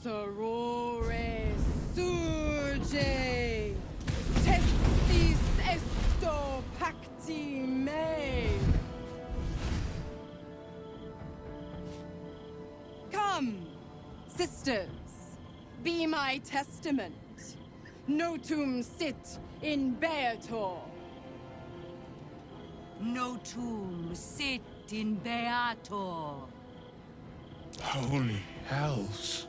Sorore surge, testis esto pacti me. Come, sisters, be my testament. Notum sit in beator. Notum sit in beator. Holy hells.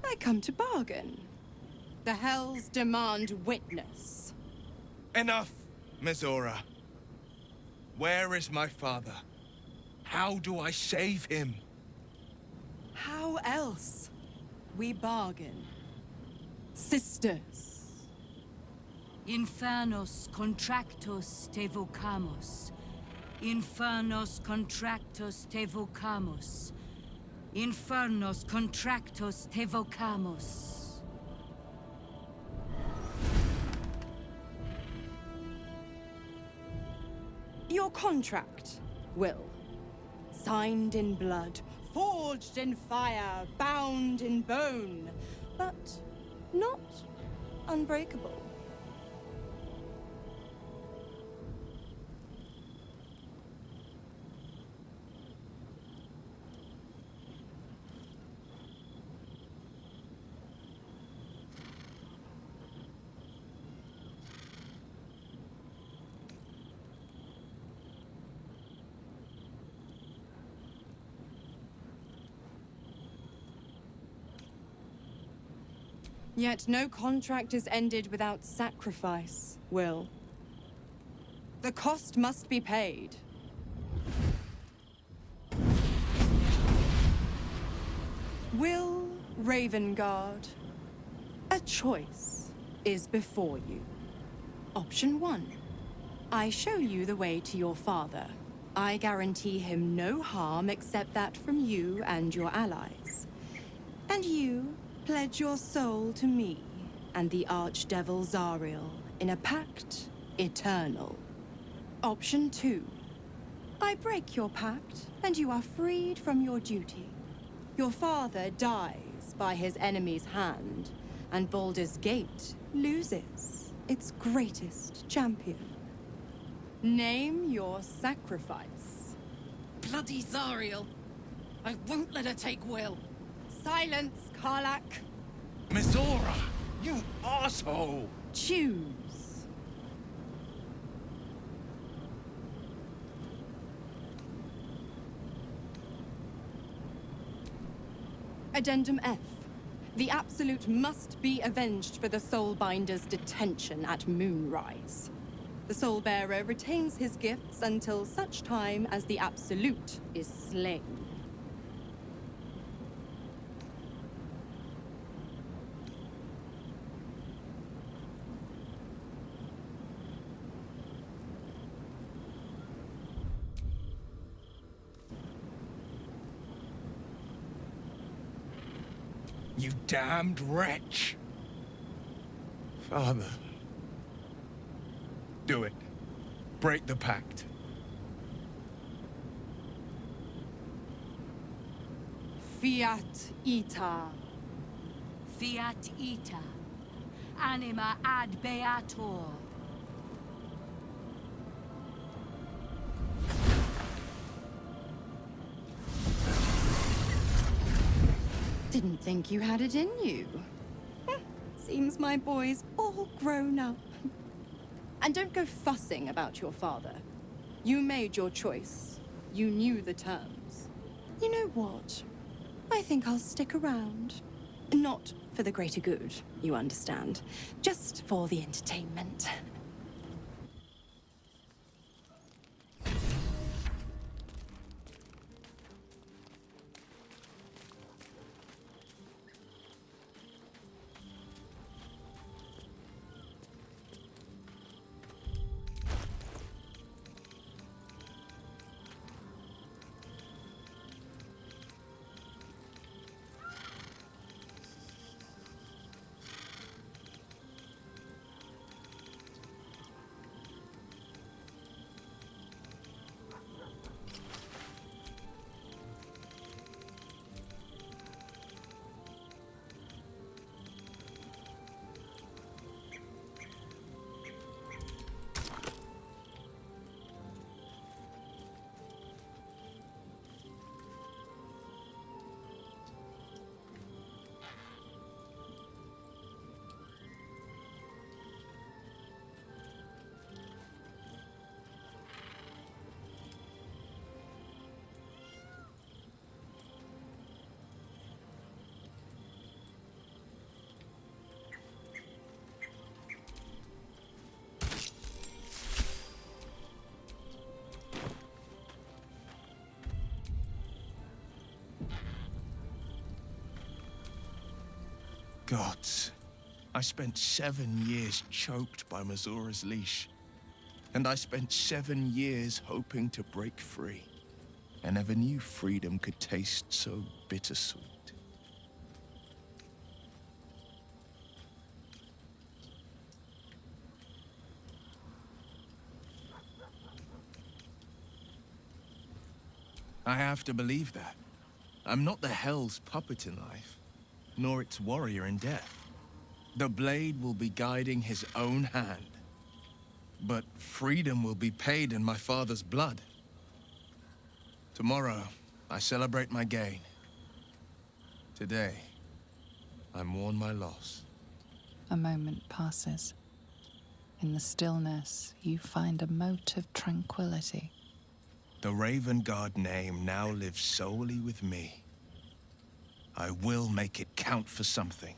I come to bargain. The hells demand witness. Enough, Mizora. Where is my father? How do I save him? How else? We bargain. Sisters. Infernos contractos te vocamus. Infernos contractos te vocamus. Infernos contractos te vocamus. Your contract, Will. Signed in blood, forged in fire, bound in bone, but not unbreakable. Yet no contract is ended without sacrifice, Will. The cost must be paid. Will Ravengard, a choice is before you. Option 1. I show you the way to your father. I guarantee him no harm except that from you and your allies. And you pledge your soul to me and the Archdevil Zariel in a pact eternal. Option 2. I break your pact, and you are freed from your duty. Your father dies by his enemy's hand, and Baldur's Gate loses its greatest champion. Name your sacrifice. Bloody Zariel! I won't let her take Will. Silence, Karlak. Mizora, you asshole! Choose. Addendum F. The Absolute must be avenged for the Soulbinder's detention at Moonrise. The Soulbearer retains his gifts until such time as the Absolute is slain. You damned wretch! Father. Do it. Break the pact. Fiat Ita. Fiat ita. Anima ad beator. Didn't think you had it in you. Seems my boy's all grown up. And don't go fussing about your father. You made your choice. You knew the terms. You know what? I think I'll stick around. Not for the greater good, you understand. Just for the entertainment. Gods, I spent 7 years choked by Mazora's leash. And I spent 7 years hoping to break free. I never knew freedom could taste so bittersweet. I have to believe that. I'm not the Hell's puppet in life, nor its warrior in death. The blade will be guiding his own hand. But freedom will be paid in my father's blood. Tomorrow, I celebrate my gain. Today, I mourn my loss. A moment passes. In the stillness, you find a mote of tranquility. The Raven Guard name now lives solely with me. I will make it count for something.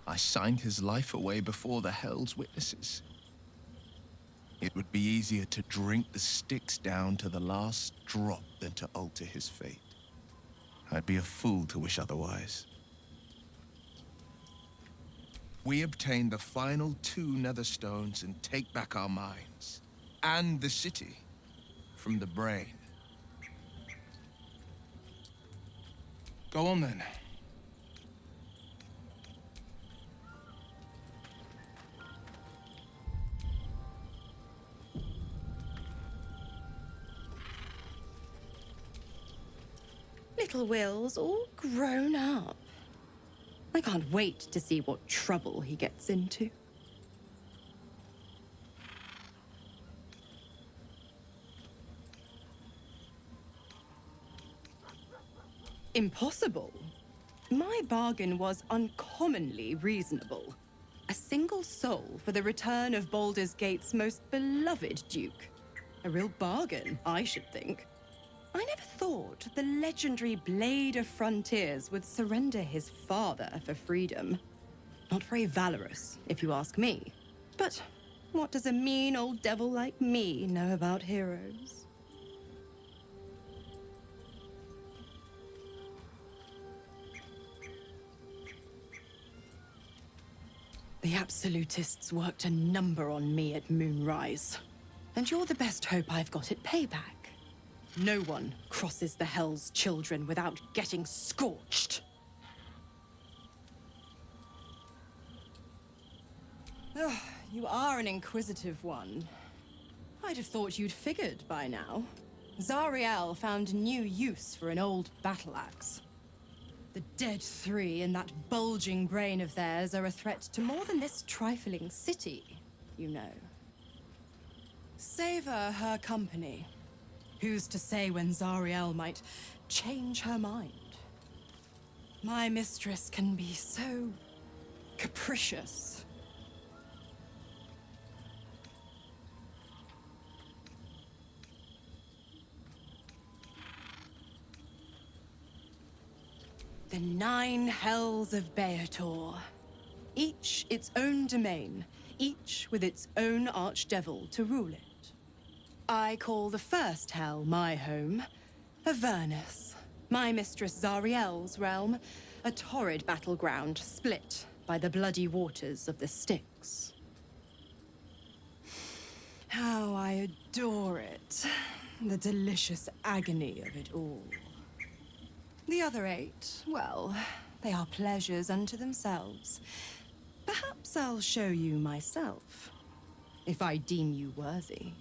I signed his life away before the Hell's witnesses. It would be easier to drink the Styx down to the last drop than to alter his fate. I'd be a fool to wish otherwise. We obtain the final 2 Netherstones and take back our minds. And the city from the brain. Go on then. Little Will's all grown up. I can't wait to see what trouble he gets into. Impossible. My bargain was uncommonly reasonable. A single soul for the return of Baldur's Gate's most beloved Duke. A real bargain, I should think. I never thought the legendary Blade of Frontiers would surrender his father for freedom. Not very valorous, if you ask me. But what does a mean old devil like me know about heroes? The Absolutists worked a number on me at Moonrise. And you're the best hope I've got at payback. No one crosses the Hell's Children without getting scorched. Ugh, you are an inquisitive one. I'd have thought you'd figured by now. Zariel found new use for an old battle axe. The dead 3 in that bulging brain of theirs are a threat to more than this trifling city, you know. Savor her company. Who's to say when Zariel might change her mind? My mistress can be so capricious. The 9 hells of Beator. Each its own domain, each with its own archdevil to rule it. I call the first hell my home, Avernus. My mistress Zariel's realm, a torrid battleground split by the bloody waters of the Styx. How I adore it, the delicious agony of it all. The other 8, well, they are pleasures unto themselves. Perhaps I'll show you myself, if I deem you worthy.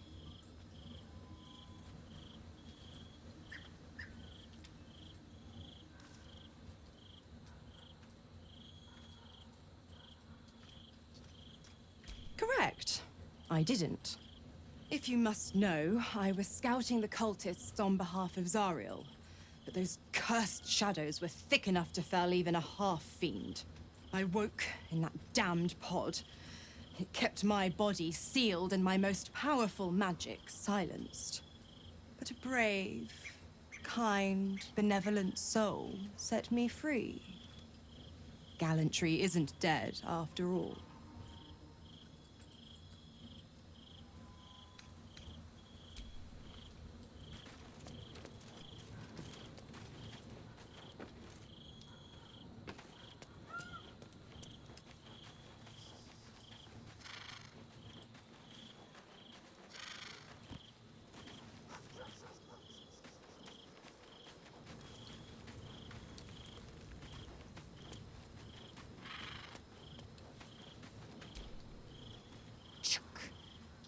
Correct. I didn't. If you must know, I was scouting the cultists on behalf of Zariel. But those cursed shadows were thick enough to fell even a half-fiend. I woke in that damned pod. It kept my body sealed and my most powerful magic silenced. But a brave, kind, benevolent soul set me free. Gallantry isn't dead, after all.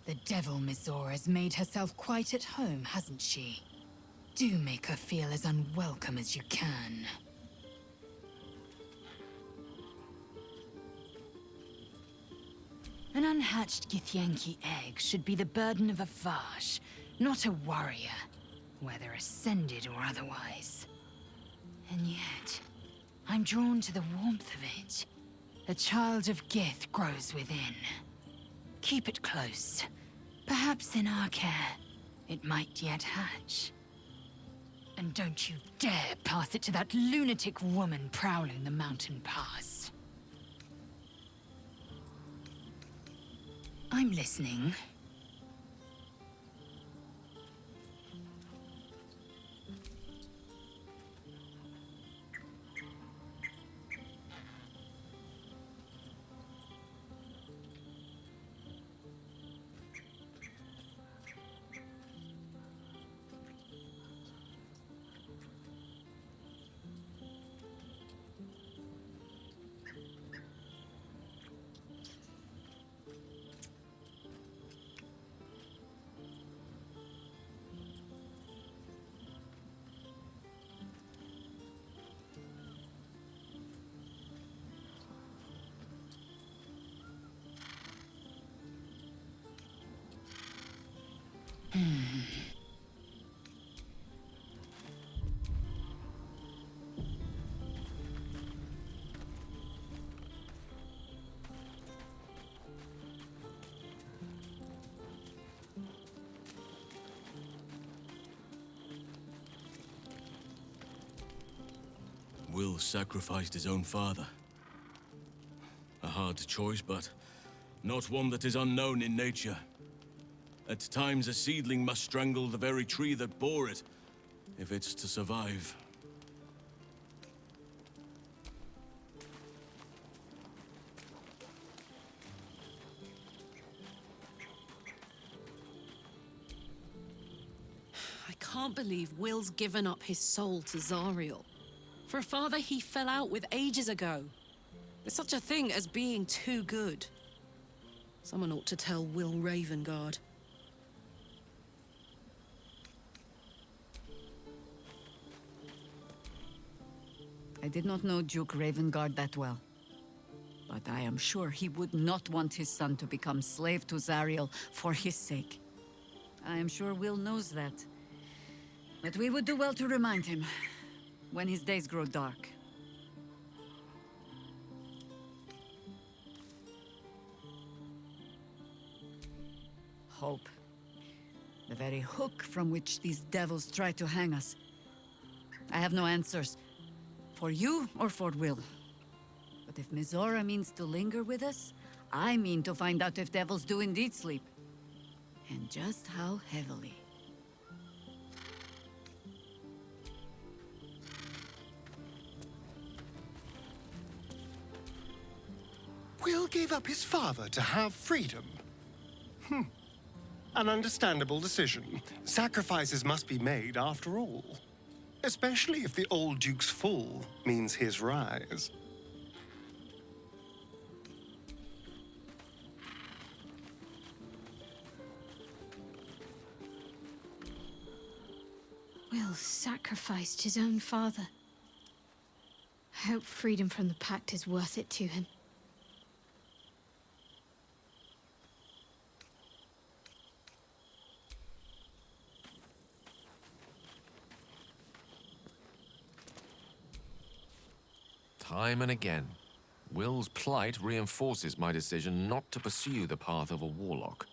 The devil Mizora has made herself quite at home, hasn't she? Do make her feel as unwelcome as you can. An unhatched Githyanki egg should be the burden of a Vash, not a warrior, whether ascended or otherwise. And yet, I'm drawn to the warmth of it. A child of Gith grows within. Keep it close. Perhaps in our care, it might yet hatch. And don't you dare pass it to that lunatic woman prowling the mountain pass. I'm listening. Will sacrificed his own father. A hard choice, but not one that is unknown in nature. At times, a seedling must strangle the very tree that bore it, if it's to survive. I can't believe Will's given up his soul to Zariel. For a father he fell out with ages ago. There's such a thing as being too good. Someone ought to tell Will Ravengard. I did not know Duke Ravengard that well. But I am sure he would not want his son to become slave to Zariel for his sake. I am sure Will knows that. But we would do well to remind him, when his days grow dark. Hope. The very hook from which these devils try to hang us. I have no answers. For you or for Will. But if Mizora means to linger with us, I mean to find out if devils do indeed sleep. And just how heavily. Will gave up his father to have freedom. An understandable decision. Sacrifices must be made after all. Especially if the old Duke's fall means his rise. Will sacrificed his own father. I hope freedom from the Pact is worth it to him. Time and again, Will's plight reinforces my decision not to pursue the path of a warlock.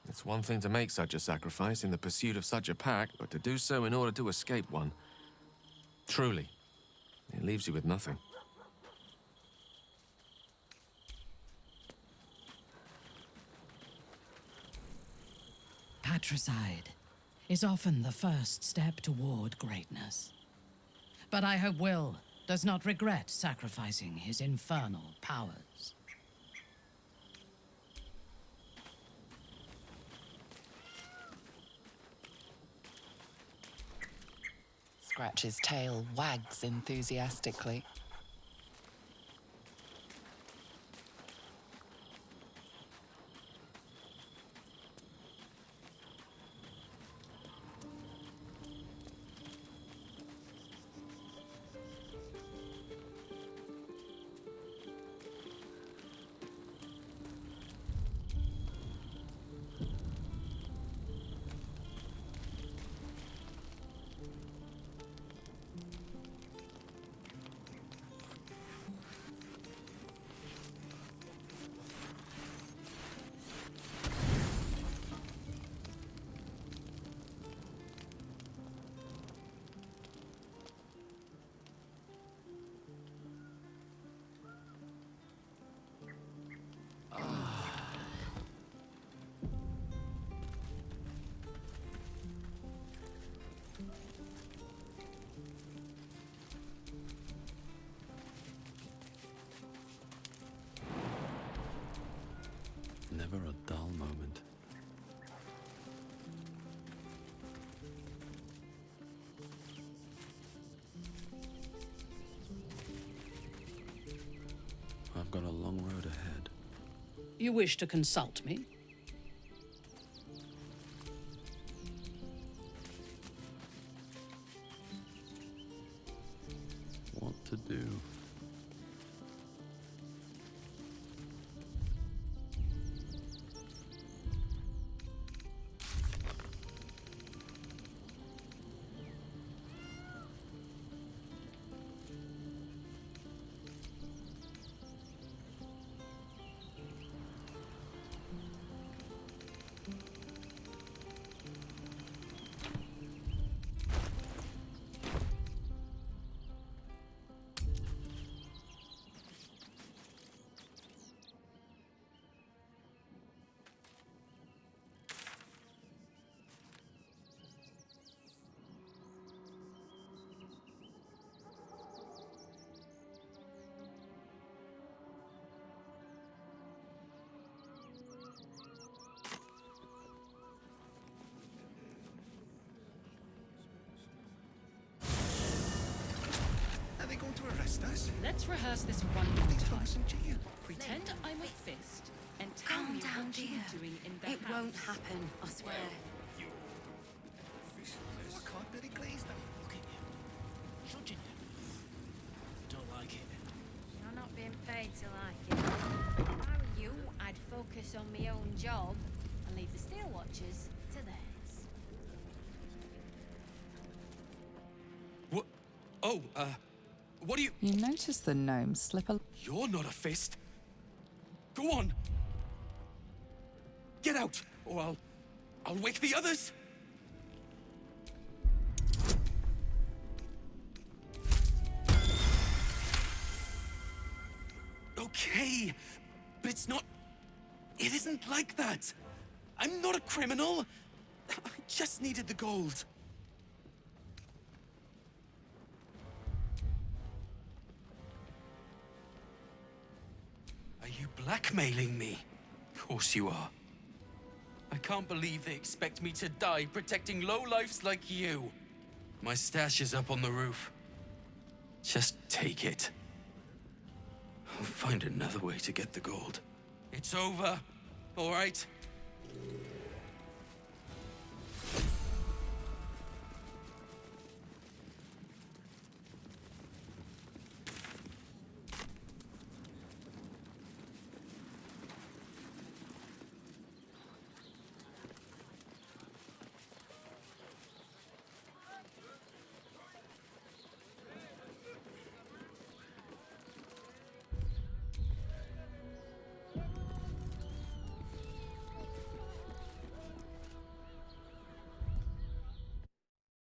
It's one thing to make such a sacrifice in the pursuit of such a pact, but to do so in order to escape one. Truly, it leaves you with nothing. Patricide is often the first step toward greatness. But I hope Will does not regret sacrificing his infernal powers. Scratch's tail wags enthusiastically. Never a dull moment. I've got a long road ahead. You wish to consult me? What to do? Are they going to arrest us? Let's rehearse this one more time. Pretend I'm a fist and tell me what you were doing in the It house. won't happen, I swear. I can't let it glaze now. Look at you. Judging you. Don't like it. You're not being paid to like it. If I were you, I'd focus on my own job and leave the Steel Watchers to theirs. What? Oh, what do you... You notice the gnome slip a... You're not a fist. Go on. Get out, or I'll wake the others. Okay, but it's not... It isn't like that. I'm not a criminal. I just needed the gold. Are you blackmailing me? Of course you are. I can't believe they expect me to die protecting lowlifes like you. My stash is up on the roof. Just take it. I'll find another way to get the gold. It's over, all right?